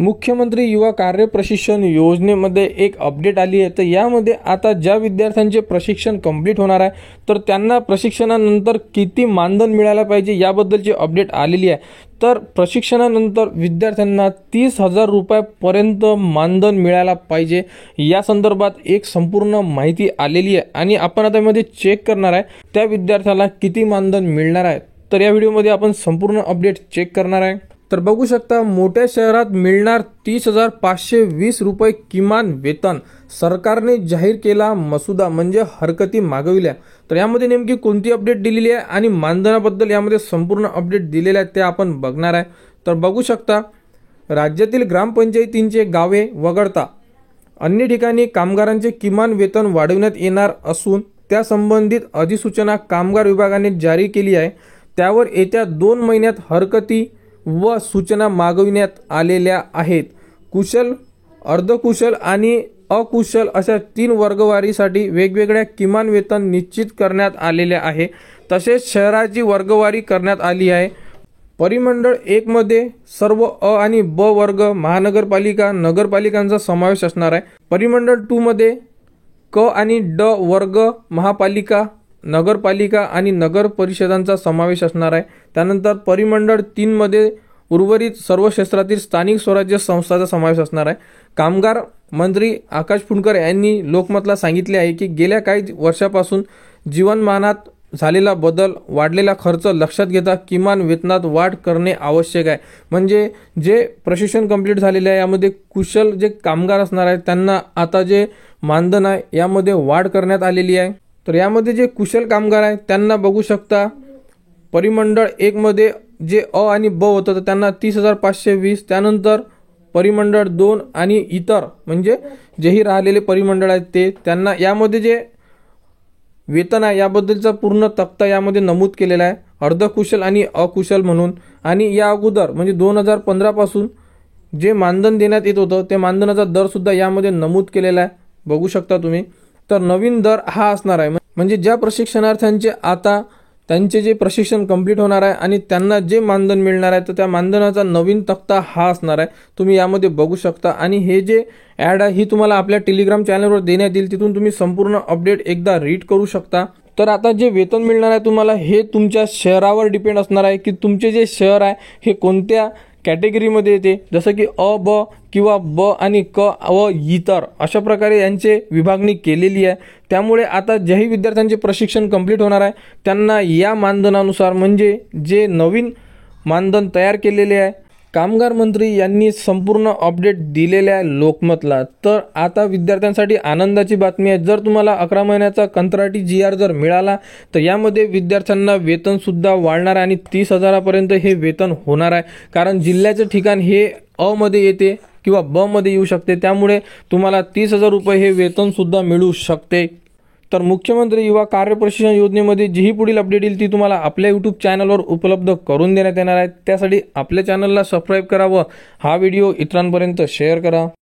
मुख्यमंत्री युवा कार्य प्रशिक्षण योजनेमध्ये एक अपडेट आली आहे। तर यामध्ये आता ज्या विद्यार्थ्यांचे प्रशिक्षण कंप्लीट होणार आहे तर त्यांना प्रशिक्षणानंतर किती मानधन मिळायला पाहिजे याबद्दलची अपडेट आलेली आहे। तर प्रशिक्षणानंतर विद्यार्थ्यांना 30,000 रुपयापर्यंत मानधन मिळायला पाहिजे या संदर्भात एक संपूर्ण माहिती आलेली आहे आणि आपण आता यामध्ये चेक करणार आहे त्या विद्यार्थ्याला किती मानधन मिळणार आहे। तर या व्हिडिओमध्ये आपण संपूर्ण अपडेट चेक करणार आहे। तर बघू शकता, मोठ्या शहरात मिळणार 30,520 रुपये किमान वेतन सरकारने जाहीर केला मसुदा, म्हणजे हरकती मागविल्या। तर यामध्ये नेमकी कोणती अपडेट दिलेली आहे आणि मानधनाबद्दल यामध्ये संपूर्ण अपडेट दिलेले आहे ते आपण बघणार आहे। तर बघू शकता, राज्यातील ग्रामपंचायतींचे गावे वगळता अन्य ठिकाणी कामगारांचे किमान वेतन वाढवण्यात येणार असून त्या संबंधित अधिसूचना कामगार विभागाने जारी केली आहे। त्यावर येत्या 2 महिन्यात हरकती व सूचना मागविण्यात आलेल्या आहेत। कुशल, अर्धकुशल आणि अकुशल अशा 3 वर्गवारीसाठी वेगवेगळ्या किमान वेतन निश्चित करण्यात आलेले आहे। तसेच शहराची वर्गवारी करण्यात आली आहे। परिमंडळ 1 मध्ये सर्व अ आणि ब वर्ग महानगरपालिका नगरपालिकांचा समावेश असणार आहे। परिमंडळ 2 मध्ये क आणि ड वर्ग महापालिका नगरपालिका आणि नगर परिषदांचा समावेश असणार आहे। त्यानंतर परिमंडळ 3 मध्ये उर्वरित सर्व क्षेत्रातील स्थानिक स्वराज्य संस्थांचा समावेश असणार आहे। कामगार मंत्री आकाश फुंडकर यांनी लोकमतला सांगितले आहे की गेल्या काही वर्षापासून जीवनमानात झालेला बदल, वाढलेला खर्च लक्षात घेता किमान वेतनात वाढ करणे आवश्यक आहे। म्हणजे जे प्रशिक्षण कंप्लीट झालेले आहे यामध्ये कुशल जे कामगार असणार आहेत त्यांना आता जे मानधन आहे यामध्ये वाढ करण्यात आलेली आहे। तर यामध्ये जे कुशल कामगार आहेत त्यांना बघू शकता, परिमंडळ 1 मध्ये जे अ आणि ब होतं तर त्यांना 30,520, त्यानंतर परिमंडळ 2 आणि इतर म्हणजे जेही राहिलेले परिमंडळ आहेत ते त्यांना यामध्ये जे वेतन आहे याबद्दलचा पूर्ण तक्ता यामध्ये नमूद केलेला आहे, अर्धकुशल आणि अकुशल म्हणून। आणि या अगोदर म्हणजे 2015 पासून जे मानधन देण्यात येत होतं ते मानधनाचा दर सुद्धा यामध्ये नमूद केलेला आहे, बघू शकता तुम्ही। तर नवीन दर हा असणार आहे, म्हणजे ज्या प्रशिक्षणार्थ्यांचे आता त्यांचे जे प्रशिक्षण कंप्लीट होणार आहे आणि त्यांना जे मानधन मिळणार आहे तर त्या मानधनाचा नवीन तक्ता हा असणार आहे, तुम्ही यामध्ये बघू शकता। आणि हे जे ॲड आहे ही तुम्हाला आपल्या टेलिग्राम चॅनलवर देण्यात येईल, तिथून तुम्ही संपूर्ण अपडेट एकदा रीड करू शकता। तर आता जे वेतन मिळणार आहे तुम्हाला हे तुमच्या शहरावर डिपेंड असणार आहे की तुमचे जे शहर आहे हे कोणत्या कॅटेगरीमध्ये येते, जसं की अ ब किंवा ब आणि क व इतर अशा प्रकारे यांचे विभागणी केलेली आहे। त्यामुळे आता ज्याही विद्यार्थ्यांचे प्रशिक्षण कंप्लीट होणार आहे त्यांना या मानधनानुसार म्हणजे जे नवीन मानधन तयार केलेले आहे कामगार मंत्री यांनी संपूर्ण अपडेट दिलेले आहे लोकमतला। तर आता विद्यार्थ्यांसाठी आनंदाची बातमी आहे, जर तुम्हाला 11 महिन्याचा कंत्राटी GR जर मिळाला तर यामध्ये विद्यार्थ्यांना वेतन सुद्धा वाढणार आहे आणि 30,000 पर्यंत हे वेतन होणार आहे। कारण जिल्ह्याचे ठिकाण हे अ मध्ये येते किंवा ब मध्ये येऊ शकते, त्यामुळे तुम्हाला 30,000 रुपये हे वेतन सुद्धा मिळू शकते। तर मुख्यमंत्री युवा कार्य प्रशिक्षण योजनेमध्ये जी पुढील अपडेट येईल ती तुम्हाला आपल्या YouTube चॅनलवर उपलब्ध करून देण्यात येणार आहे। त्यासाठी आपल्या चॅनलला सबस्क्राईब करा व हा व्हिडिओ इतरांपर्यंत शेअर करा।